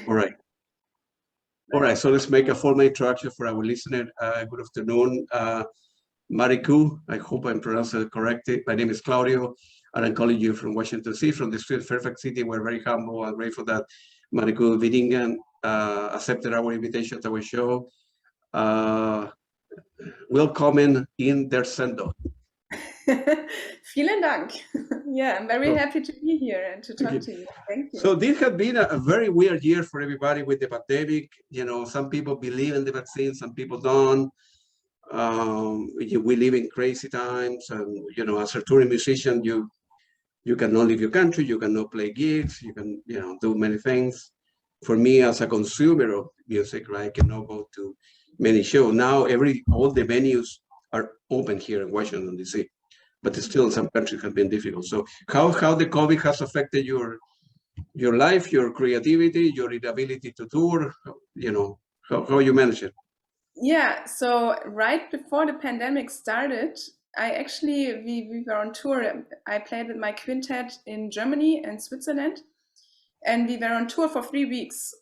All right. All right, so let's make a formal introduction for our listener. Good afternoon, Mareike. I hope I'm pronouncing it correctly. My name is Claudio, and I'm calling you from Washington, D.C., from the sweet Fairfax City. We're very humble and grateful that Mareike Wiening accepted our invitation to our show. Willkommen in der Sendung. Vielen Dank. Yeah, I'm very happy to be here and to talk to you. Thank you. So this has been a very weird year for everybody with the pandemic. You know, some people believe in the vaccine, some people don't. We live in crazy times, and you know, as a touring musician, you cannot leave your country, you cannot play gigs, you can do many things. For me, as a consumer of music, right, I cannot go to many shows. Now all the venues are open here in Washington, D.C., but still in some countries have been difficult. So how the COVID has affected your life, your creativity, your inability to tour, you know, how you manage it? Yeah, so right before the pandemic started, we were on tour. I played with my quintet in Germany and Switzerland, and we were on tour for 3 weeks,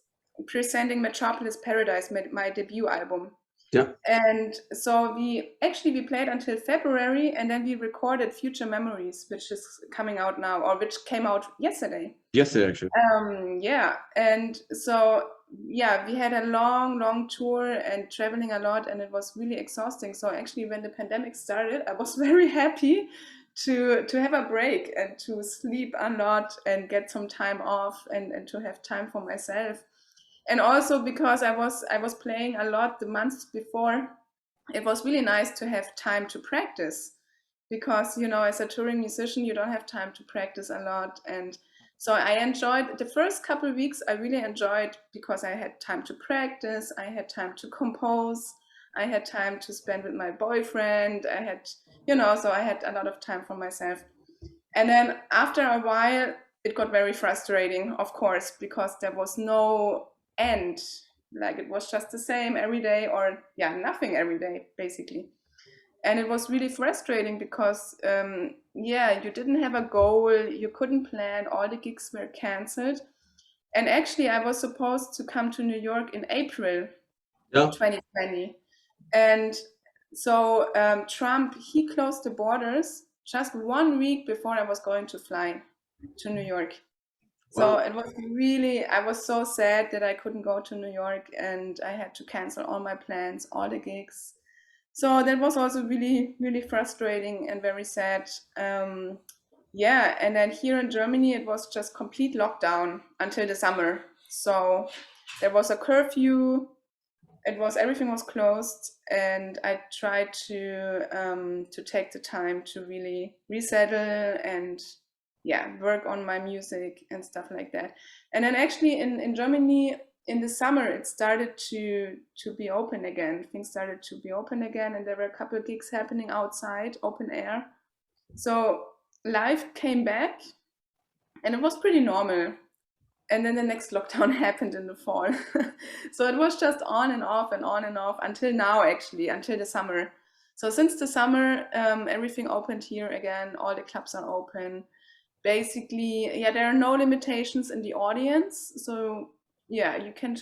presenting Metropolis Paradise, my debut album. Yeah. And so we played until February, and then we recorded Future Memories, which is coming out now, or which came out yesterday. Yesterday, actually. Yeah, and so yeah, we had a long tour and traveling a lot, and it was really exhausting. So actually, when the pandemic started, I was very happy to have a break and to sleep a lot and get some time off and to have time for myself. And also because I was playing a lot the months before, it was really nice to have time to practice, because you know, as a touring musician, you don't have time to practice a lot. And so I enjoyed the first couple of weeks. I really enjoyed because I had time to practice, I had time to compose, I had time to spend with my boyfriend, I had, you know, so I had a lot of time for myself. And then after a while, it got very frustrating, of course, because there was no end. Like, it was just the same every day, or yeah, nothing every day, basically. And it was really frustrating because you didn't have a goal, you couldn't plan, all the gigs were canceled. And actually, I was supposed to come to New York in April 2020. And so Trump, he closed the borders just 1 week before I was going to fly to New York. So it was really, I was so sad that I couldn't go to New York, and I had to cancel all my plans, all the gigs. So that was also really, really frustrating and very sad. Yeah, and then here in Germany, it was just complete lockdown until the summer. So there was a curfew. Everything was closed, and I tried to take the time to really resettle and work on my music and stuff like that. And then actually in Germany, in the summer, it started to be open again. Things started to be open again, and there were a couple of gigs happening outside, open air. So life came back, and it was pretty normal. And then the next lockdown happened in the fall. So it was just on and off and on and off until now, actually, until the summer. So since the summer, everything opened here again. All the clubs are open. Basically, there are no limitations in the audience. So you can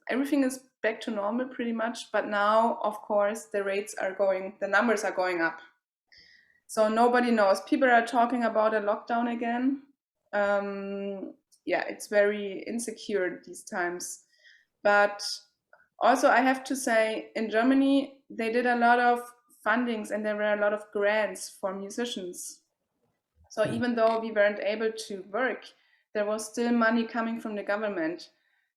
everything is back to normal pretty much. But now, of course, the numbers are going up. So nobody knows. People are talking about a lockdown again. It's very insecure these times. But also, I have to say, in Germany, they did a lot of fundings, and there were a lot of grants for musicians. So even though we weren't able to work, there was still money coming from the government.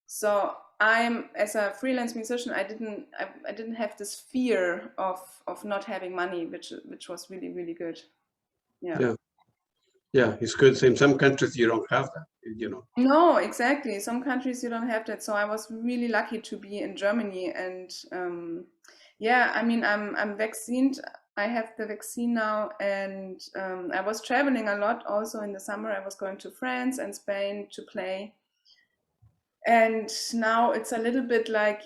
So as a freelance musician, I didn't have this fear of not having money, which was really, really good. Yeah, it's good. In some countries you don't have that, you know. No, exactly. Some countries you don't have that. So I was really lucky to be in Germany, and I mean, I'm vaccinated. I have the vaccine now, and I was traveling a lot also in the summer. I was going to France and Spain to play. And now it's a little bit like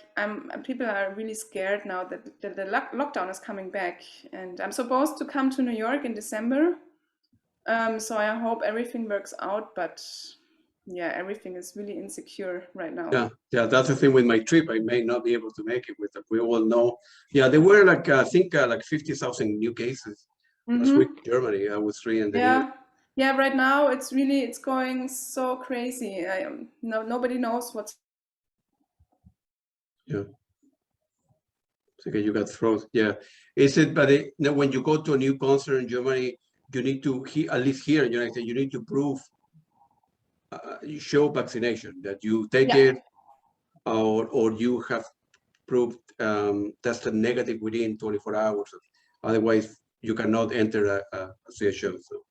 people are really scared now that the lockdown is coming back. And I'm supposed to come to New York in December. So I hope everything works out, but yeah, everything is really insecure right now. Yeah, that's the thing with my trip. I may not be able to make it. We all know. Yeah, there were like I think like 50,000 new cases last week in Germany. I was reading the news. Yeah, right now it's going so crazy. Nobody knows what's. Yeah. Okay, you got throat. Yeah. Is it, but when you go to a new concert in Germany, you need to, at least here in the United States, you need to prove, you show vaccination, that you take it, or you have proved tested negative within 24 hours. Otherwise, you cannot enter a show. So.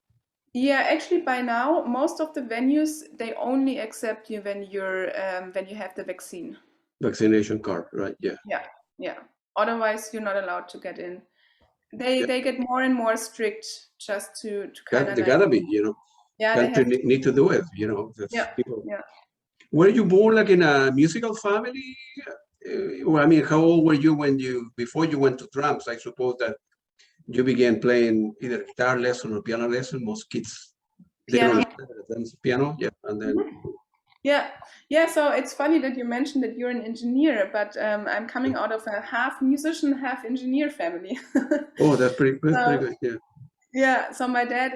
Yeah, actually, by now, most of the venues, they only accept you when you have the vaccine. Vaccination card, right? Yeah. Yeah. Otherwise, you're not allowed to get in. They get more and more strict just to kind of they gotta be, Yeah, country need to do it, people. Yeah. Were you born like in a musical family? Well, I mean, how old were you before you went to drums? I suppose that you began playing either guitar lesson or piano lesson. Most kids, Piano. Piano, yeah, and then. Yeah. So it's funny that you mentioned that you're an engineer, but I'm coming out of a half musician, half engineer family. Oh, that's pretty good. Yeah. Yeah. So my dad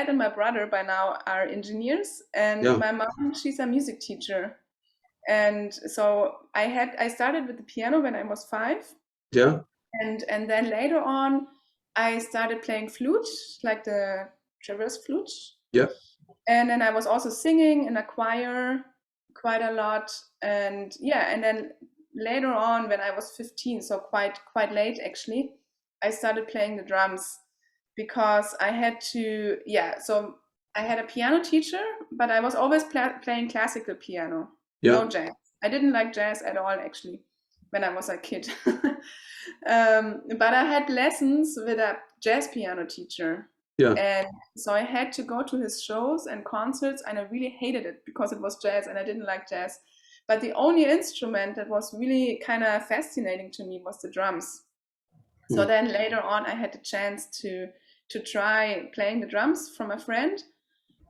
and my brother by now are engineers, and my mom, she's a music teacher. And so I started with the piano when I was 5. Yeah. And then later on, I started playing flute, like the traverse flute. Yeah. And then I was also singing in a choir quite a lot. And then later on, when I was 15, so quite late actually, I started playing the drums because I had to. So I had a piano teacher, but I was always playing classical piano. No jazz. I didn't like jazz at all, actually, when I was a kid. But I had lessons with a jazz piano teacher. Yeah. And so I had to go to his shows and concerts, and I really hated it because it was jazz and I didn't like jazz. But the only instrument that was really kind of fascinating to me was the drums. So then later on, I had the chance to try playing the drums from a friend.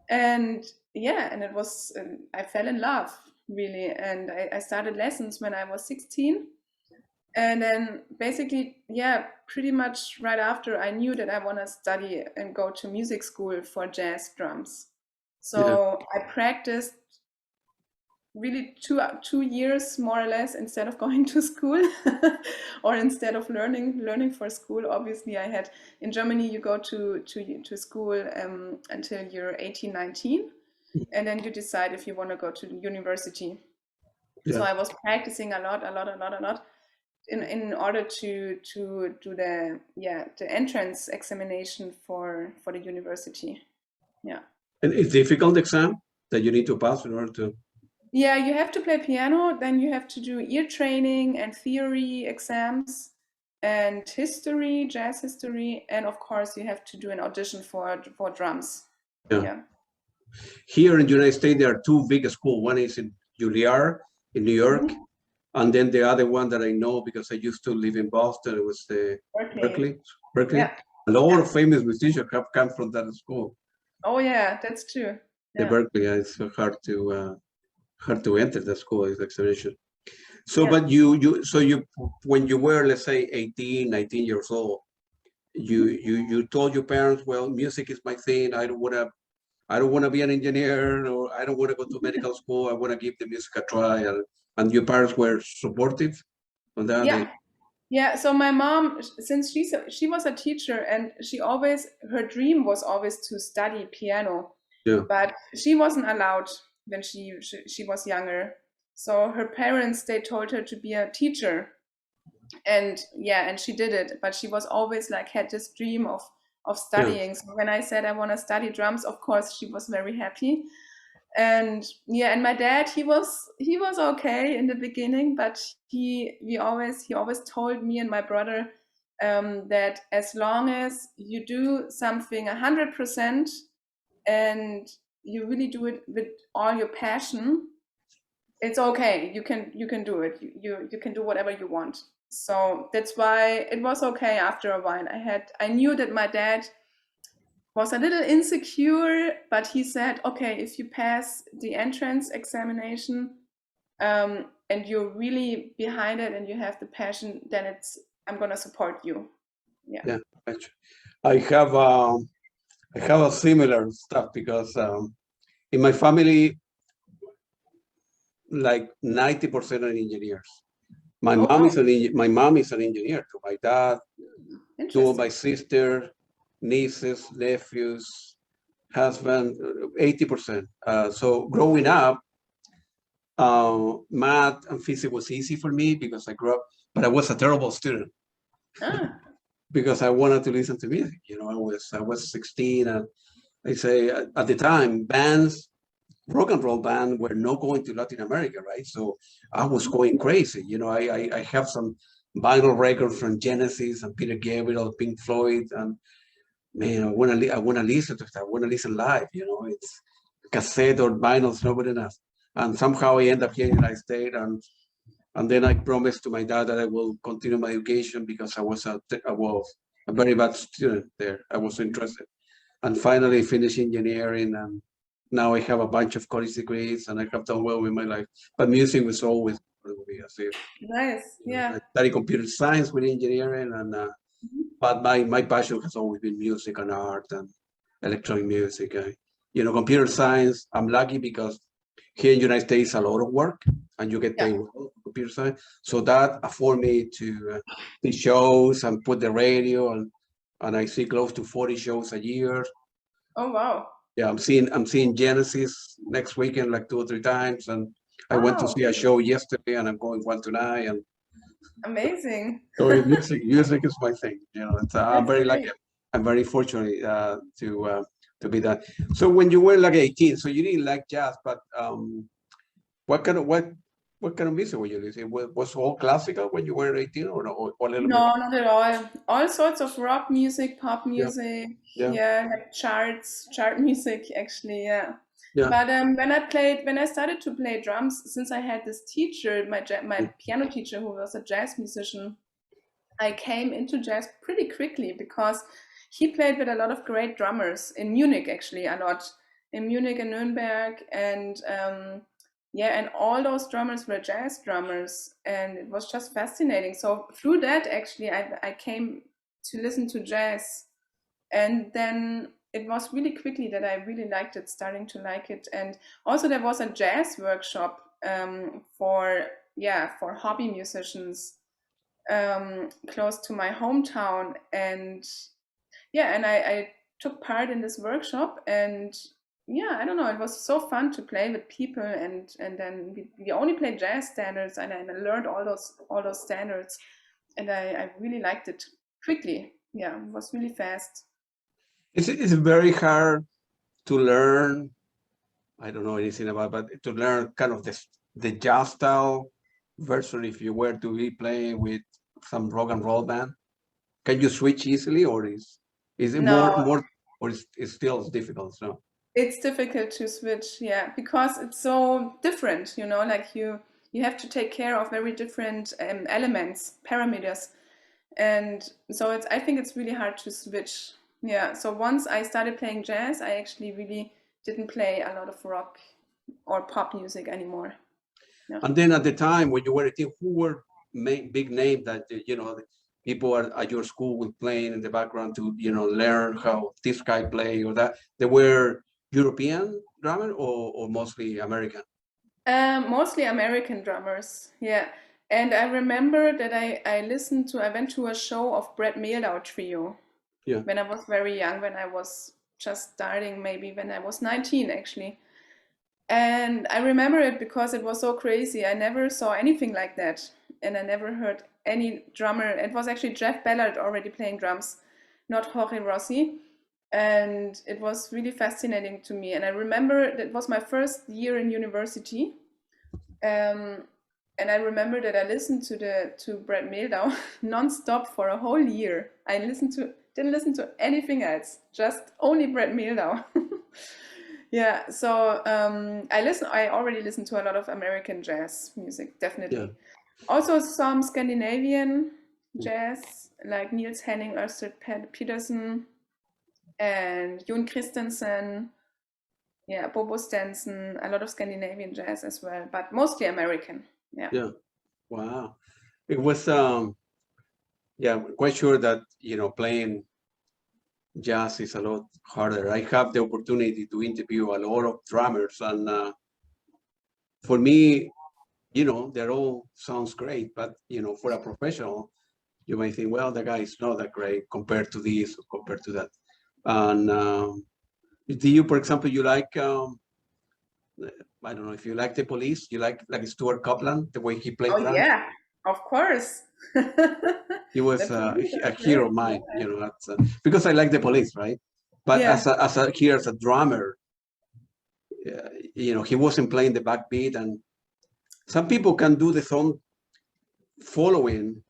And it was, I fell in love, really. And I started lessons when I was 16. And then basically, pretty much right after, I knew that I want to study and go to music school for jazz drums. So I practiced really 2 years more or less instead of going to school or instead of learning for school. Obviously, I had in Germany, you go to school until you're 18, 19, and then you decide if you want to go to the university. So I was practicing a lot in order to do the entrance examination for the university. Yeah. And it's difficult exam that you need to pass in order to. Yeah, you have to play piano, then you have to do ear training and theory exams and history, jazz history, and of course you have to do an audition for drums. Yeah. Here in the United States, there are 2 big schools. One is in Juilliard in New York, and then the other one that I know because I used to live in Boston, it was the Berkeley. Yeah. A lot of famous musicians have come from that school. Oh yeah, that's true. The Berkeley, it's hard to enter the school is exhibition. So, but you when you were, let's say 18, 19 years old, you told your parents, well, music is my thing. I don't want to be an engineer, or I don't want to go to medical school. I want to give the music a try. And your parents were supportive on that? Yeah. So my mom, since she was a teacher, and her dream was always to study piano. Yeah. But she wasn't allowed when she was younger. So her parents, they told her to be a teacher. And she did it. But she was always had this dream of studying. So when I said I want to study drums, of course she was very happy. And and my dad, he was okay in the beginning, but he always told me and my brother that as long as you do something 100% and you really do it with all your passion, it's okay. You can do it. You can do whatever you want. So that's why it was okay after a while. I knew that my dad, was a little insecure, but he said, okay, if you pass the entrance examination, and you're really behind it and you have the passion, then I'm gonna support you. Yeah. Yeah, I have a similar stuff because in my family, like 90% are engineers. My Oh, mom wow. is my mom is an engineer too. My dad, two of Interesting. my sister, nieces, nephews, husband, 80%. So growing up, math and physics was easy for me because I grew up, but I was a terrible student Ah, because I wanted to listen to music. You know, I was 16, and I say at the time bands, rock and roll band were not going to Latin America, right? So I was going crazy. You know, I have some vinyl records from Genesis and Peter Gabriel, Pink Floyd, and man, I wanna listen to that. I wanna listen live. You know, it's cassette or vinyl is not good enough. And somehow I end up here in the United States, and then I promised to my dad that I will continue my education because I was a very bad student there. I was interested, and finally finished engineering, and now I have a bunch of college degrees, and I have done well with my life. But music was always part of me. nice. Yeah. I studied computer science with engineering, and but my passion has always been music and art and electronic music. You know, computer science. I'm lucky because here in the United States, a lot of work, and you get Yeah. paid well for computer science. So that afford me to see shows and put the radio, and I see close to 40 shows a year. Oh, wow. Yeah, I'm seeing Genesis next weekend like 2 or 3 times, and I went to Wow. see a show yesterday, and I'm going one tonight. And Amazing. so music is my thing. You know, I'm That's very lucky. great. I'm very fortunate to be that. So when you were like 18, so you didn't like jazz, but what kind of what kind of music were you listening? Was all classical when you were 18, or no, or a little bit? No, not at all. All sorts of rock music, pop Yeah, music, yeah, yeah, like chart music actually, yeah. yeah. But when I started to play drums, since I had this teacher, my piano teacher who was a jazz musician, I came into jazz pretty quickly because he played with a lot of great drummers in Munich, actually, a lot in Munich and Nuremberg, and yeah, and all those drummers were jazz drummers, and it was just fascinating. So through that, actually, I came to listen to jazz, and then it was really quickly that I really liked it, starting to like it, and also there was a jazz workshop for hobby musicians close to my hometown, and yeah, and I took part in this workshop, and yeah, I don't know, it was so fun to play with people, and then we only played jazz standards, and I learned all those standards, and I really liked it quickly. Yeah, it was really fast. It's very hard to learn. I don't know anything about, but to learn kind of the jazz style version if you were to be playing with some rock and roll band. Can you switch easily, or is it No, more, or is still difficult? No. it's difficult to switch, yeah, because it's so different, like you have to take care of very different elements, parameters, and so I think it's really hard to switch. Yeah, so once I started playing jazz, I actually really didn't play a lot of rock or pop music anymore. Yeah. And then at the time when you were 18, who were big names that people at your school were playing in the background to learn how this guy play or that? They were European drummer or mostly American? Mostly American drummers, yeah. And I remember that I went to a show of Brett Mehldau Trio Yeah. when I was very young, when I was just starting, maybe when I was 19 actually. And I remember it because it was so crazy. I never saw anything like that. And I never heard any drummer. It was actually Jeff Ballard already playing drums, not Jorge Rossi. And it was really fascinating to me. And I remember that was my first year in university. Um, and I remember that I listened to Brett Mehldau nonstop for a whole year. Didn't listen to anything else, just only Brett Mehldau. Yeah, so I already listened to a lot of American jazz music, Yeah. definitely. Also some Scandinavian jazz, like Niels Henning, Ørsted Petersen, and Jon Christensen, yeah, Bobo Stenson, a lot of Scandinavian jazz as well, but mostly American. Yeah. Yeah. Wow. It was yeah, quite sure that playing jazz is a lot harder. I have the opportunity to interview a lot of drummers, and for me, they all sounds great, but for a professional, you might think, well, the guy is not that great compared to this or compared to that. And do you, for example, you like I don't know if you like the Police, you like Stuart Copeland, the way he played Oh drums? yeah, of course. He was The Police a are hero great. of mine, Yeah. that's, because I like the Police, right? But Yeah. as a drummer, he wasn't playing the backbeat, and some people can do the song following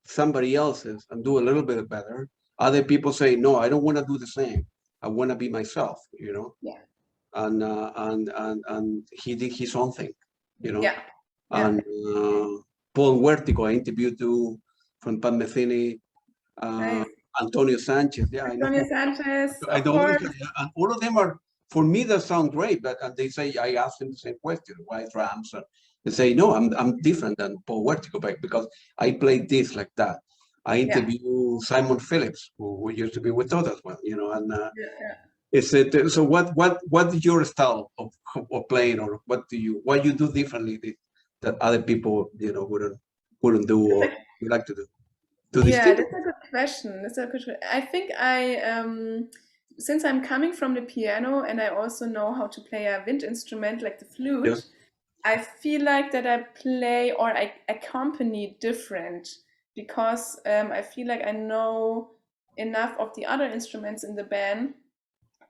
somebody else's and do a little bit better. Other people say, no, I don't want to do the same. I want to be myself, Yeah. And he did his own thing, Yeah. And Paul Huertico, I interviewed too, from Pan Metheny, Nice. Antonio Sanchez. Yeah, I know. Antonio Sanchez, I of know those course. guys, and all of them are, for me, they sound great. But and they say, I asked them the same question, why drums? And they say, no, I'm different than Paul Huertico because I play this like that. I Yeah. interview Simon Phillips, who used to be with us as well, and Yeah. is it so? What is your style of playing, or what you do differently that other people wouldn't do, or you like to do to Yeah, distinguish? that's a good question. That's a good question. I think since I'm coming from the piano and I also know how to play a wind instrument like the flute, Yeah, I feel like that I play or I accompany different because I feel like I know enough of the other instruments in the band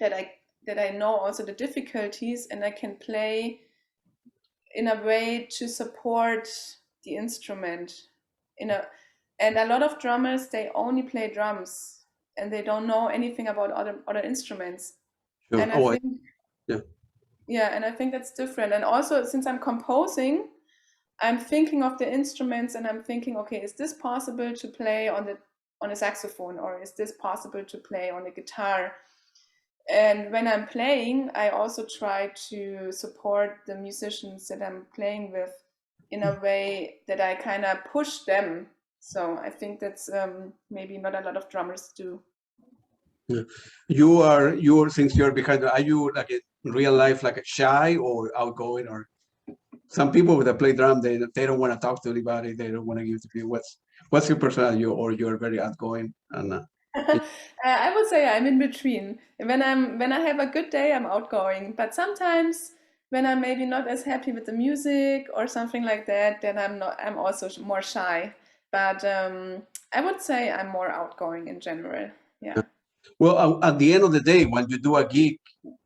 that I know also the difficulties and I can play in a way to support the instrument and a lot of drummers they only play drums and they don't know anything about other instruments sure. and I Oh, think yeah, yeah, and I think that's different. And also, since I'm composing, I'm thinking of the instruments and I'm thinking, okay, is this possible to play on a saxophone or is this possible to play on a guitar? And when I'm playing, I also try to support the musicians that I'm playing with in a way that I kind of push them. So I think that's maybe not a lot of drummers do. yeah. You are since you're behind. Are you like in real life like shy or outgoing, or some people that play drum they don't want to talk to anybody. They don't want to give to you. What's your personality? Or you're very outgoing and I would say I'm in between. When I have a good day, I'm outgoing. But sometimes when I'm maybe not as happy with the music or something like that, then I'm not. I'm also more shy. But I would say I'm more outgoing in general. Yeah. well, at the end of the day, when you do a gig,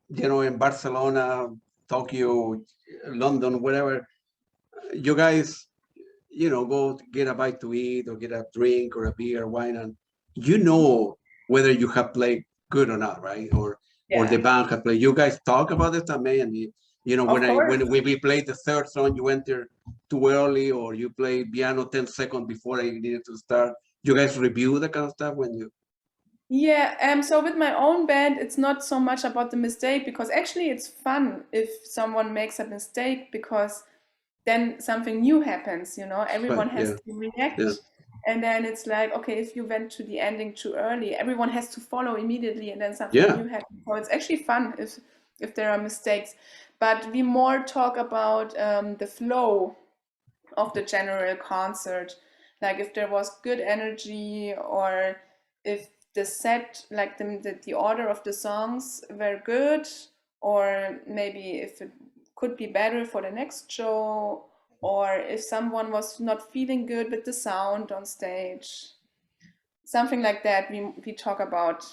in Barcelona, Tokyo, London, wherever, you guys, go get a bite to eat or get a drink or a beer, wine, and whether you have played good or not, right? Or the Yeah. band have played. You guys talk about it, I mean, and Of course. when we played the third song, you enter too early, or you play piano 10 seconds before I needed to start. You guys review that kind of stuff when you. Yeah, so with my own band, it's not so much about the mistake because actually it's fun if someone makes a mistake because then something new happens, everyone Right, has yeah, to yeah, react. And then it's like, okay, if you went to the ending too early, everyone has to follow immediately and then something yeah. new happens. So it's actually fun if there are mistakes. But we more talk about the flow of the general concert, like if there was good energy or if the set, like the order of the songs were good, or maybe if it could be better for the next show, or if someone was not feeling good with the sound on stage, something like that. We talk about.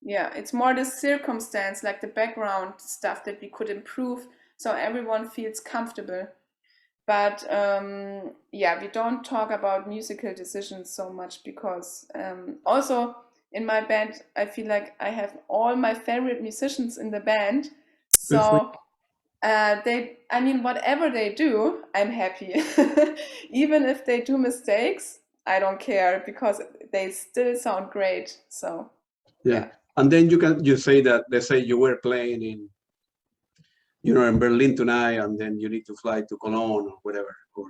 Yeah, it's more the circumstance, like the background stuff that we could improve so everyone feels comfortable. But yeah, we don't talk about musical decisions so much because also in my band, I feel like I have all my favorite musicians in the band. Good for So I mean, whatever they do, I'm happy. Even if they do mistakes, I don't care because they still sound great. So Yeah. yeah. And then you say that, let's say you were playing in Berlin tonight, and then you need to fly to Cologne or whatever, or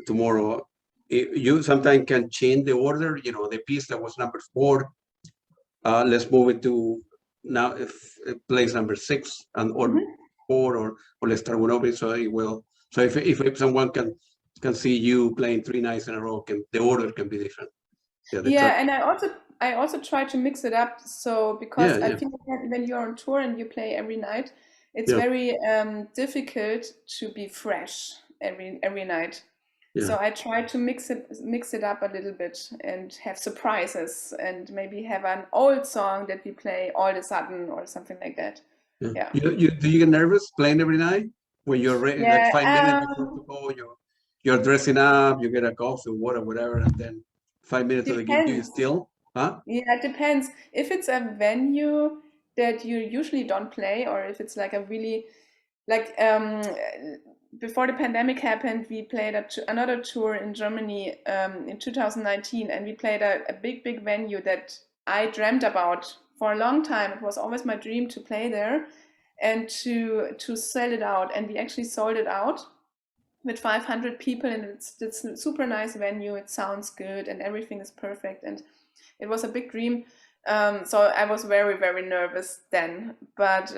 tomorrow. You sometimes can change the order. The piece that was number 4, let's move it to now place number 6 or 4, or let's start with open. So it will. So if someone can see you playing 3 nights in a row, the order can be different. Yeah, and I also try to mix it up. So because I think when you're on tour and you play every night, it's very difficult to be fresh every night. Yeah. So I try to mix it up a little bit and have surprises, and maybe have an old song that we play all of a sudden or something like that. Yeah. Do you get nervous playing every night when you're ready, like 5 minutes before to go? You're dressing up, you get a coffee, water, whatever, and then 5 minutes to the gig, you still, huh? Yeah, it depends. If it's a venue that you usually don't play, or if it's like a really, like before the pandemic happened, we played another tour in Germany in 2019, and we played a big venue that I dreamt about for a long time. It was always my dream to play there and to sell it out, and we actually sold it out with 500 people, and it's a super nice venue. It sounds good and everything is perfect, and it was a big dream. So I was very, very nervous then, but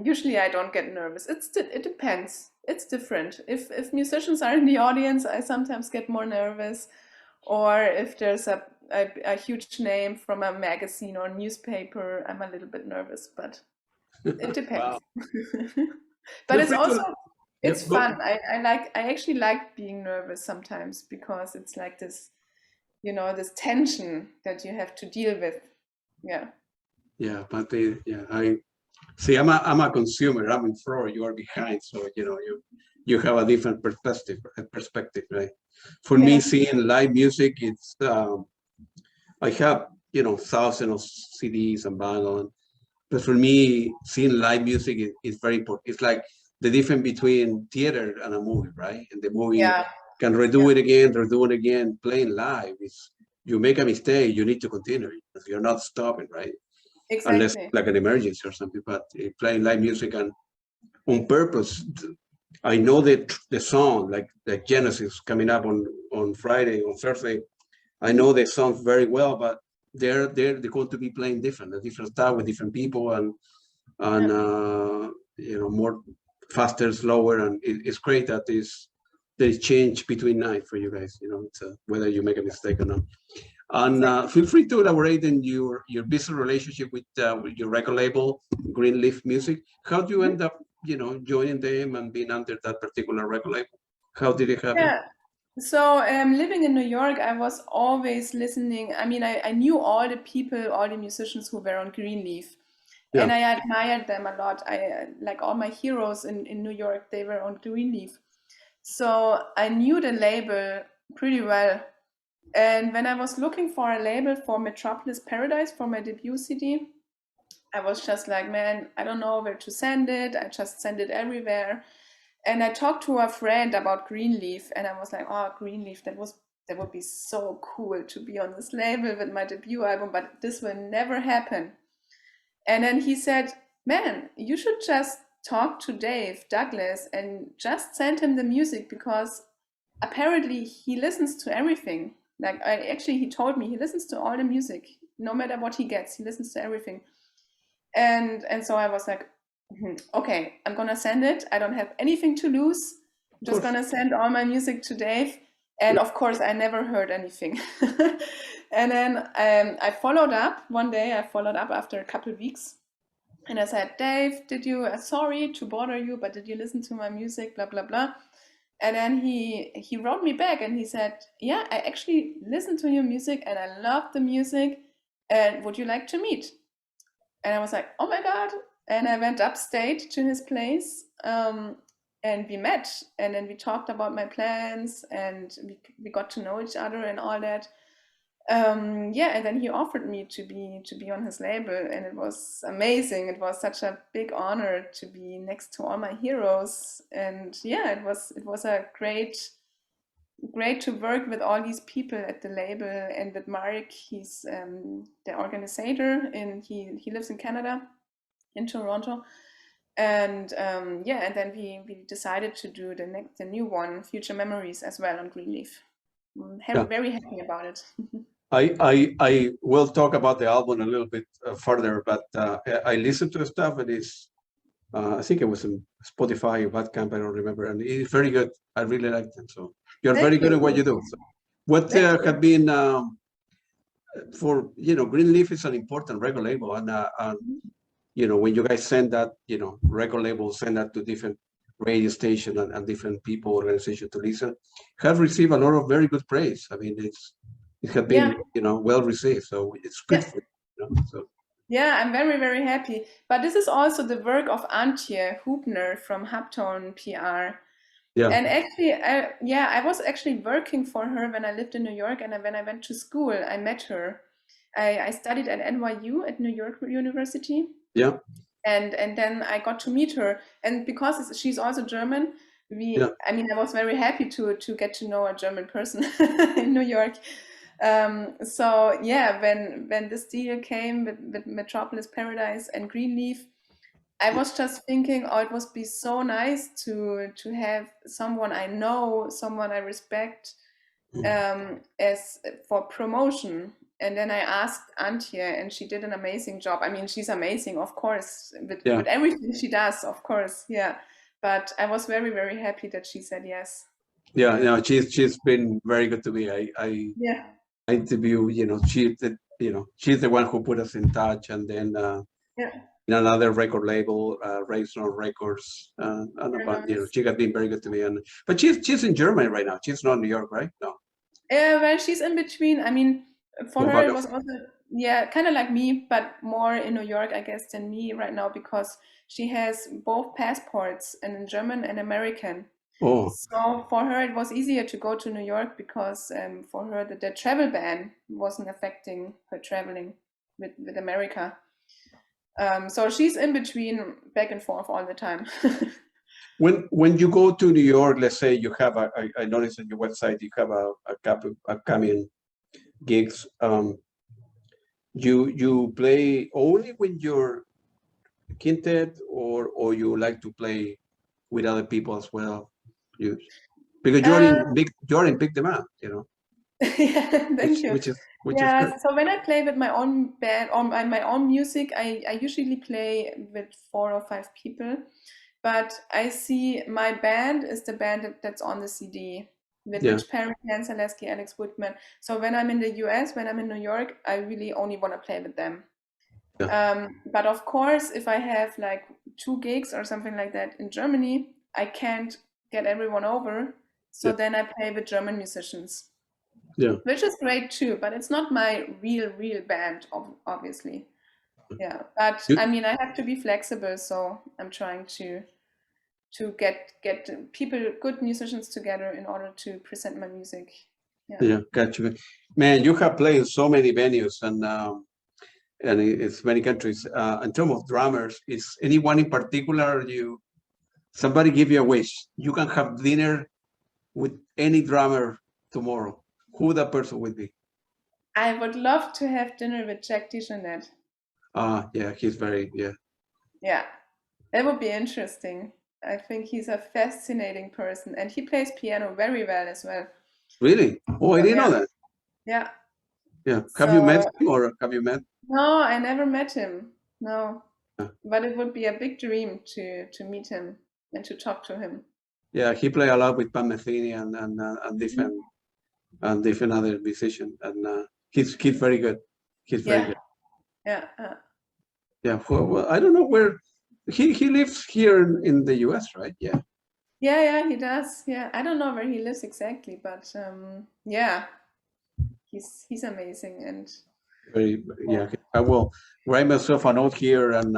usually I don't get nervous. It depends. It's different. If musicians are in the audience, I sometimes get more nervous, or if there's a huge name from a magazine or newspaper, I'm a little bit nervous, but it depends. But it's also it's fun. I actually like being nervous sometimes, because it's like this, this tension that you have to deal with. Yeah. Yeah, but I see. I'm a consumer. I'm in front. You are behind, so you have a different perspective, right? For me, seeing live music, it's I have thousands of CDs and vinyl, but for me, seeing live music is very important. It's like the difference between theater and a movie, right? And the movie can redo it again. Playing live is, you make a mistake, you need to continue. You're not stopping, right? Exactly. Unless like an emergency or something. But playing live music and on purpose, I know that the song, like Genesis coming up on Friday, on Thursday, I know the songs very well, but they're going to be playing a different style with different people, and more faster, slower, and it's great that there is change between night for you guys. It's whether you make a mistake or not. And feel free to elaborate on your business relationship with your record label, Greenleaf Music. How do you end up, joining them and being under that particular record label? How did it happen? Yeah. So living in New York, I was always listening. I mean, I knew all the people, all the musicians who were on Greenleaf, and I admired them a lot. I like all my heroes in New York, they were on Greenleaf. So I knew the label pretty well. And when I was looking for a label for Metropolis Paradise for my debut CD, I was just like, man, I don't know where to send it. I just send it everywhere. And I talked to a friend about Greenleaf, and I was like, oh, Greenleaf, that would be so cool to be on this label with my debut album, but this will never happen. And then he said, man, you should just talk to Dave Douglas and just send him the music, because apparently he listens to everything. Like he told me he listens to all the music, no matter what he gets, he listens to everything. And so I was like, okay, I'm gonna send it. I don't have anything to lose. I'm just gonna send all my music to Dave. And of course, I never heard anything. And then I followed up one day. I followed up after a couple of weeks, and I said, Dave, sorry to bother you, but did you listen to my music? Blah blah blah. And then he wrote me back, and he said, yeah, I actually listened to your music and I love the music, and would you like to meet? And I was like, oh my God. And I went upstate to his place, and we met, and then we talked about my plans, and we got to know each other and all that. And then he offered me to be on his label, and it was amazing. It was such a big honor to be next to all my heroes, and it was a great great to work with all these people at the label, and with Marek, he's the organizer, and he lives in Canada, in Toronto. And yeah, and then we decided to do the new one, Future Memories, as well on Greenleaf. Very happy about it. I will talk about the album a little bit further, but I listened to the stuff, and it's I think it was in Spotify or Bandcamp, I don't remember, and it's very good. I really liked it. So you're very good at what you do. So what have been for Greenleaf is an important record label, and when you guys send that, record labels send that to different radio stations and different people, organizations to listen, have received a lot of very good praise. I mean, it has been well received, so it's good for you. So. Yeah, I'm very, very happy. But this is also the work of Antje Hubner from Hubtone PR. Yeah. And actually, I was actually working for her when I lived in New York, and when I went to school, I met her. I studied at NYU, at New York University. Yeah. And then I got to meet her, and because she's also German, I mean, I was very happy to get to know a German person in New York. So yeah, when this deal came with Metropolis Paradise and Greenleaf, I was just thinking, oh, it would be so nice to have someone I know, someone I respect, as for promotion. And then I asked Antje, and she did an amazing job. I mean, she's amazing, of course, with everything she does, of course, yeah. But I was very, very happy that she said yes. Yeah, no, she's been very good to me. I interview, she's the one who put us in touch, and then in another record label, Razor Records, and she has been very good to me. But she's in Germany right now. She's not in New York, right? No. Well, she's in between. I mean, for her it was also kind of like me, but more in New York, I guess, than me right now, because she has both passports, and in German and American. Oh. So for her, it was easier to go to New York, because for her, the travel ban wasn't affecting her traveling with America. So she's in between, back and forth all the time. When you go to New York, let's say you have I noticed on your website you have a couple upcoming gigs. You play only when you're quintet, or you like to play with other people as well? Because you're in big demand, Yeah, thank you. Which is good. So when I play with my own band or my own music, I usually play with 4 or 5 people. But I see my band is the band that's on the CD, with Rich Perry, Dan Zaleski, Alex Woodman. So when I'm in the US, when I'm in New York, I really only want to play with them. Yeah. But of course, if I have like 2 gigs or something like that in Germany, I can't get everyone over. So then I play with German musicians. Yeah. Which is great too, but it's not my real band, obviously. Yeah. But I mean, I have to be flexible, so I'm trying to get people, good musicians together in order to present my music. Yeah, gotcha. Man, you have played in so many venues, and it's many countries. In terms of drummers, is anyone in particular somebody give you a wish? You can have dinner with any drummer tomorrow. Who that person would be? I would love to have dinner with Jack DeJohnette. Yeah, he's very, Yeah, it would be interesting. I think he's a fascinating person, and he plays piano very well as well. Really? Oh, I didn't know that. Yeah. Yeah. Have you met him, or have you met? No, I never met him. No. But it would be a big dream to meet him and to talk to him. Yeah, he played a lot with Pam Metheny and different other musicians, and he's very good. He's very good. Yeah. Yeah. Well, I don't know where he lives here in the US, right? Yeah. Yeah, he does. Yeah, I don't know where he lives exactly, but yeah, he's amazing. And I will write myself a note here and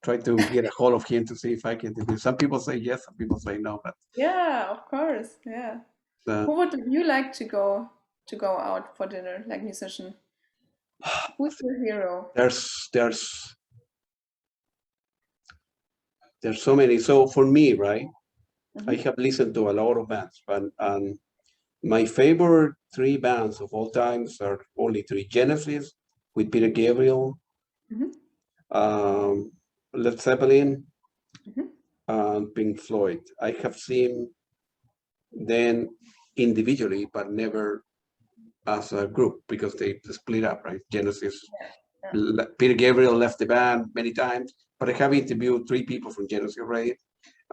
try to get a hold of him to see if I can do this. Some people say yes, some people say no, but yeah, of course, yeah. Who would you like to go out for dinner, like musician? Who's your hero? There's so many. So for me, right, I have listened to a lot of bands, and My favorite three bands of all times are only three: Genesis with Peter Gabriel, Led Zeppelin, and Pink Floyd. I have seen them individually, but never as a group because they split up, right? Genesis, Peter Gabriel left the band many times, but I have interviewed three people from Genesis, right?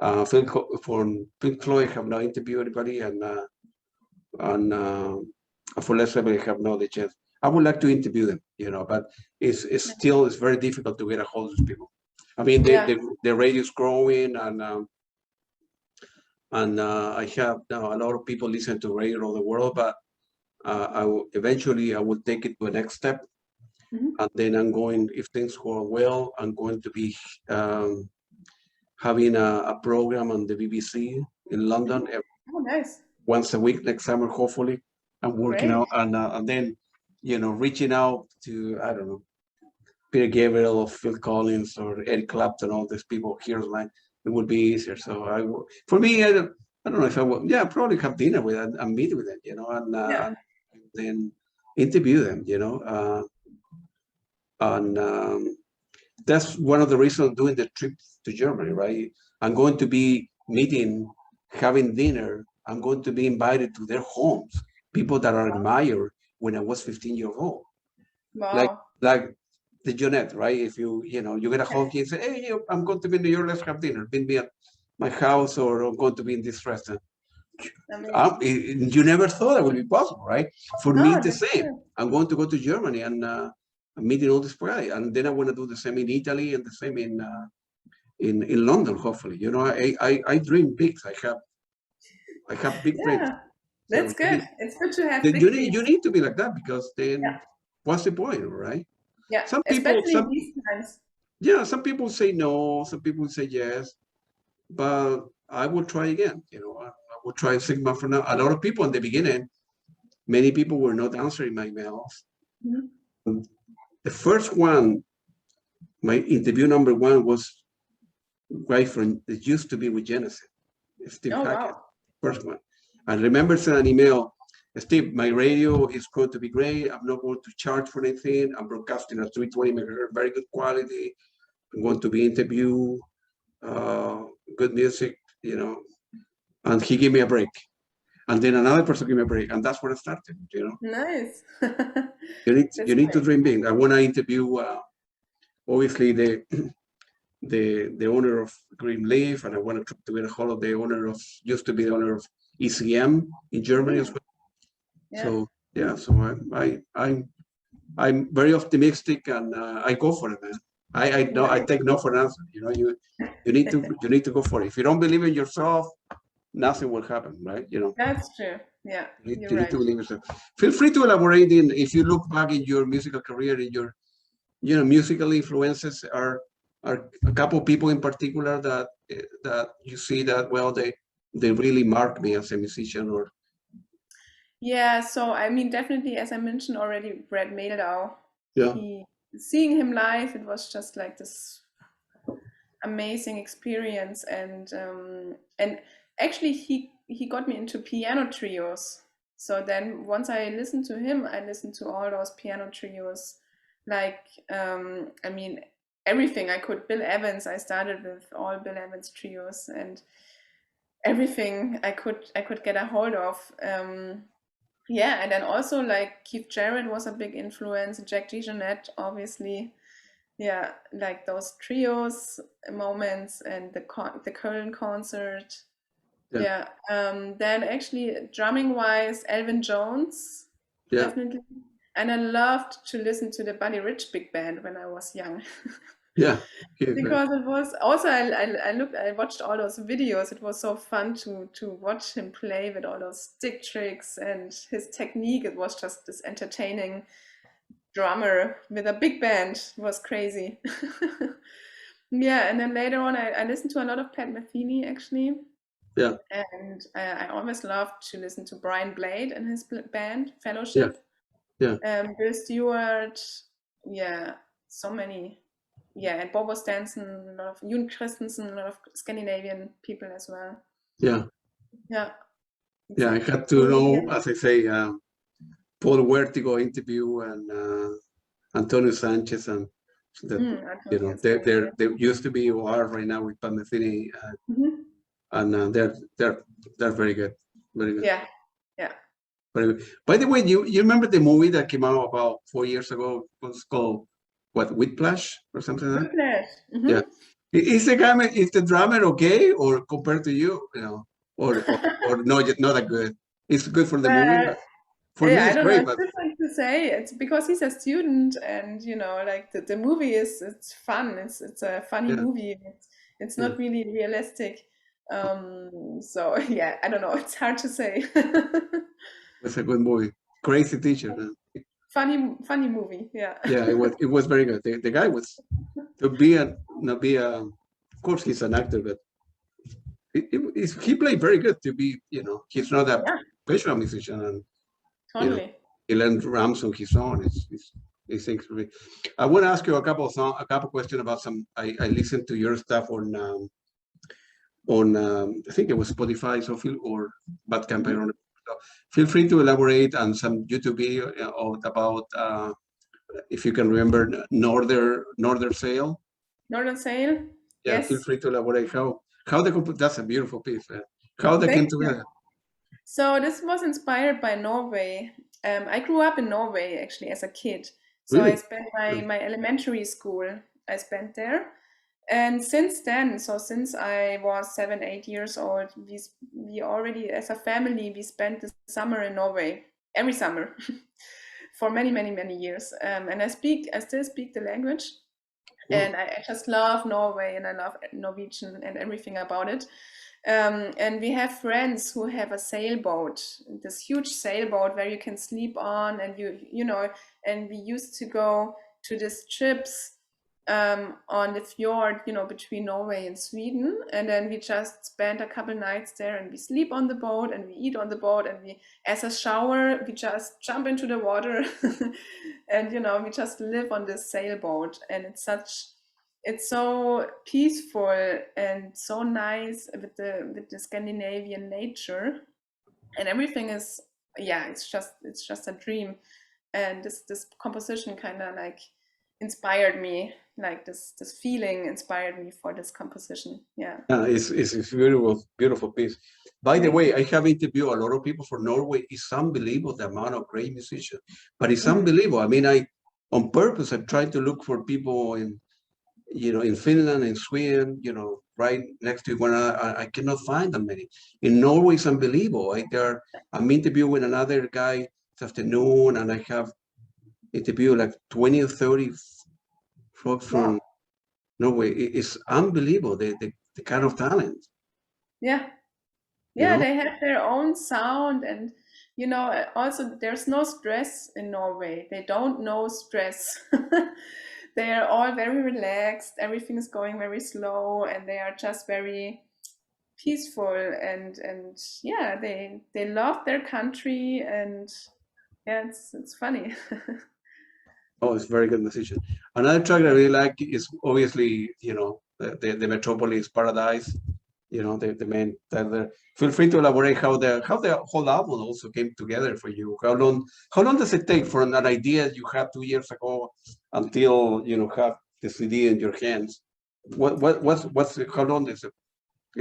From Pink Floyd, I have not interviewed anybody, and for Led Zeppelin, I have not the chance. I would like to interview them, but it's still very difficult to get a hold of these people. I mean, the radio is growing, and I have now a lot of people listen to radio all the world, but eventually I will take it to the next step. And then I'm going, if things go well, I'm going to be having a program on the BBC in London nice. once a week next summer, hopefully. I'm working out, and then, reaching out to, I don't know, Peter Gabriel or Phil Collins or Eric Clapton, all these people, heroes of mine, it would be easier. So for me, I don't know if I will, probably have dinner with them and meet with them, and then interview them, and that's one of the reasons I'm doing the trip to Germany, right? I'm going to be having dinner. I'm going to be invited to their homes, people that I admired when I was 15 years old. Wow. Like the Jeanette, right? If you get a hold and say, hey, I'm going to be in New York, let's have dinner. Meet me at my house, or I'm going to be in this restaurant. You never thought that would be possible, right? For me, the same. True. I'm going to go to Germany and meeting all this guys, and then I want to do the same in Italy and the same in London, hopefully. I dream big. I have big dreams. That's good. It's good to have big dreams. You need to be like that, because then what's the point, right? Yeah, some people, these times. Yeah, some people say no, some people say yes, but I will try again. I will try 6 months from now. A lot of people in the beginning, many people were not answering my emails. The first one, my interview number one was right from, it used to be with Genesis, Steve Hackett, first one. I remember sending an email, Steve, my radio is going to be great. I'm not going to charge for anything. I'm broadcasting at 320 megahertz, very good quality. I'm going to be interview, good music, and he gave me a break. And then another person gave me a break, and that's where I started, Nice. You need to dream big. I want to interview, obviously, the owner of Greenleaf, and I want to get a hold of the owner of, used to be the owner of ECM in Germany as well. Yeah. So I'm very optimistic, and I go for it, man. I take no for an answer. You need to go for it. If you don't believe in yourself, nothing will happen, right? That's true. Yeah, you need to believe in yourself. Feel free to elaborate if you look back in your musical career, in your musical influences. Are a couple of people in particular that you see that, well, they really marked me as a musician? Or yeah, so I mean, definitely, as I mentioned already, Brad Mehldau. Yeah. Seeing him live, it was just like this amazing experience, and actually he got me into piano trios. So then once I listened to him, I listened to all those piano trios, like I mean, everything I could. Bill Evans, I started with all Bill Evans trios, and everything I could get a hold of. Yeah, and then also like Keith Jarrett was a big influence, Jack DeJohnette, obviously. Yeah, like those trios moments, and the Cologne concert. Yeah. Then actually drumming wise, Elvin Jones, definitely. And I loved to listen to the Buddy Rich big band when I was young. Yeah. Because it was also, I watched all those videos. It was so fun to watch him play with all those stick tricks and his technique. It was just this entertaining drummer with a big band. It was crazy. Yeah, and then later on, I listened to a lot of Pat Metheny, actually. Yeah. And I always loved to listen to Brian Blade and his band, Fellowship. Yeah. Bill Stewart. Yeah, so many. Yeah, and Bobo Stenson, a lot of Jon Christensen, a lot of Scandinavian people as well. Yeah. Yeah. Yeah, I had to know, as I say, Paul Vertigo interview and Antonio Sanchez, and that Antonio is great, yeah. they used to be or are right now with Palmecini, and they're very good, very good. Yeah, yeah. Very good. By the way, you remember the movie that came out about 4 years ago? It was called what, Whiplash or something like that? Yeah. Is the drummer okay, or compared to you, or not that good? It's good for the movie, but for me Yeah, I it's don't know. great. It's But different to say. It's because he's a student, and like the movie it's fun. It's a funny yeah, movie. It's yeah, not really realistic. So yeah, I don't know. It's hard to say. it's a good movie. Crazy teacher. Funny movie. Yeah. Yeah, it was very good. The guy was to be a not be a. Of course, he's an actor, but he played very good to be. He's not a Yeah, professional musician, and totally. he learned drums on his own. It's things. I want to ask you a couple questions about some. I listened to your stuff on I think it was Spotify, so or Bandcamp. I don't know. So feel free to elaborate on some YouTube video about if you can remember Northern Sail. Northern Sail. Yeah, feel Yes. free to elaborate that's a beautiful piece. How they came Thank you. together. So this was inspired by Norway. I grew up in Norway actually as a kid. So I Really? spent my elementary school, I spent there. And since then, so since I was 7, 8 years old, we already, as a family, we spent the summer in Norway, every summer, for many, many, many years. And I still speak the language. And I just love Norway, and I love Norwegian and everything about it. And we have friends who have a sailboat, this huge sailboat where you can sleep on, and and we used to go to these trips on the fjord, between Norway and Sweden, and then we just spend a couple nights there, and we sleep on the boat, and we eat on the boat, and as a shower, we just jump into the water, and we just live on this sailboat, and it's so peaceful and so nice with the Scandinavian nature, and everything is, yeah, it's just a dream, and this composition kind of like inspired me, like this feeling inspired me for this composition. Yeah. It's beautiful piece. By the Thank way, you. I have interviewed a lot of people from Norway. It's unbelievable the amount of great musicians, but it's Mhm. unbelievable. I mean, on purpose I tried to look for people in Finland and Sweden, right next to one another. I cannot find that many. In Norway, it's unbelievable. I'm interviewing another guy this afternoon, and I have interviewed like 20 or 30 folks from Norway. It's unbelievable the kind of talent. Yeah. You Yeah, know? they have their own sound, and also there's no stress in Norway. They don't know stress. They are all very relaxed. Everything is going very slow, and they are just very peaceful, and yeah, they love their country, and yeah, it's funny. Oh, it's very good musician. Another track I really like is obviously, the Metropolis Paradise. The main title. Feel free to elaborate how the whole album also came together for you. How long does it take from an idea you had 2 years ago until have the CD in your hands? How long is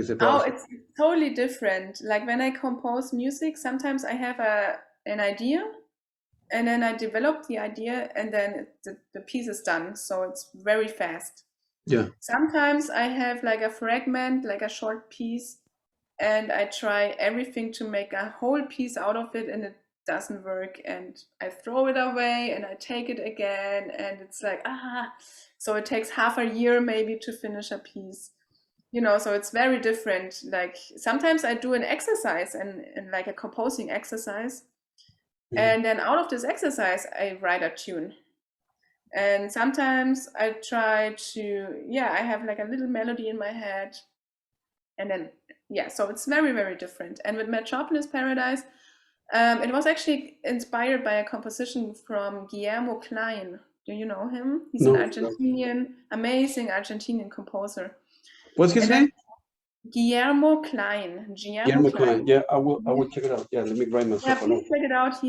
the Oh, process? it's totally different. Like when I compose music, sometimes I have an idea, and then I develop the idea, and then the piece is done. So it's very fast. Yeah. Sometimes I have like a fragment, like a short piece, and I try everything to make a whole piece out of it, and it doesn't work. And I throw it away, and I take it again, and it's like, so it takes half a year maybe to finish a piece. So it's very different. Like sometimes I do an exercise and like a composing exercise, and then out of this exercise I write a tune. And sometimes I try to, yeah, I have like a little melody in my head, and then yeah, so it's very, very different. And with Metropolis Paradise, it was actually inspired by a composition from Guillermo Klein. Do you know him? He's an No. Argentinian, amazing Argentinian composer. What's his And then name? Guillermo Klein. Guillermo Guillermo Klein. Klein. Yeah, I will check it out. Yeah, let me write Yeah, myself a please note. check it out.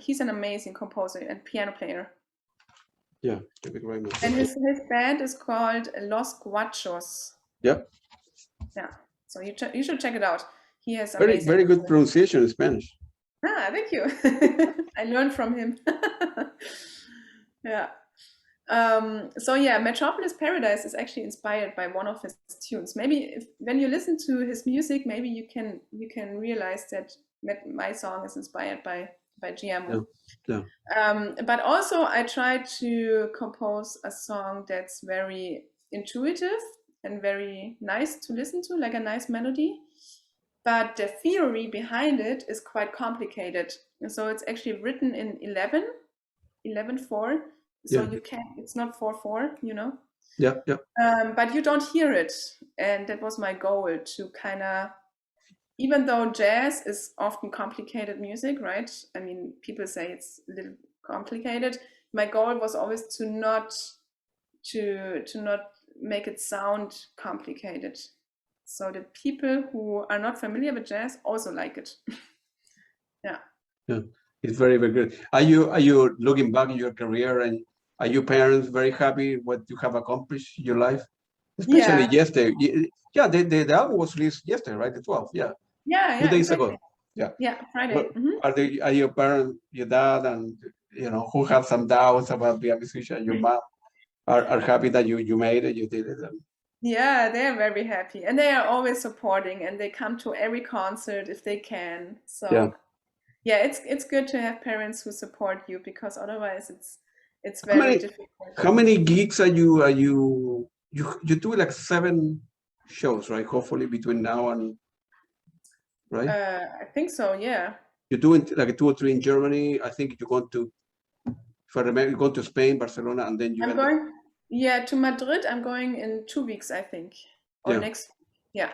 He's an amazing composer and piano player. Yeah, let me write myself. And his band is called Los Guachos. Yep. Yeah, so you should check it out. He has Very, amazing. very good pronunciation in Spanish. Ah, thank you. I learned from him. Yeah. So yeah, Metropolis Paradise is actually inspired by one of his tunes. Maybe when you listen to his music, maybe you can realize that my song is inspired by Giacomo. Yeah. But also I tried to compose a song that's very intuitive and very nice to listen to, like a nice melody. But the theory behind it is quite complicated. And so it's actually written in 11/4. So Yeah. you can, it's not 4/4, you know. Yeah. But you don't hear it, and that was my goal, to kind of, even though jazz is often complicated music, right? I mean, people say it's a little complicated. My goal was always to not make it sound complicated, so that people who are not familiar with jazz also like it. Yeah. It's very, very good. Are you looking back in your career, and are your parents very happy what you have accomplished in your life? Especially yesterday. Yeah, the album was released yesterday, right? The 12th. Yeah. Yeah. 2 days exactly. ago. Yeah. Yeah, Friday. Are your parents, your dad, and who have some doubts about being a musician, your mom, are happy that you made it, you did it? Yeah, they're very happy, and they are always supporting, and they come to every concert if they can. So yeah, it's good to have parents who support you, because otherwise it's very difficult. How many gigs are you do like 7 shows, right? Hopefully between now and, right? I think so, yeah. You're doing like 2 or 3 in Germany. I think you're going to, if I remember, you're going to Spain, Barcelona, and then I'm going, yeah, to Madrid. I'm going in 2 weeks, I think, or next. Yeah.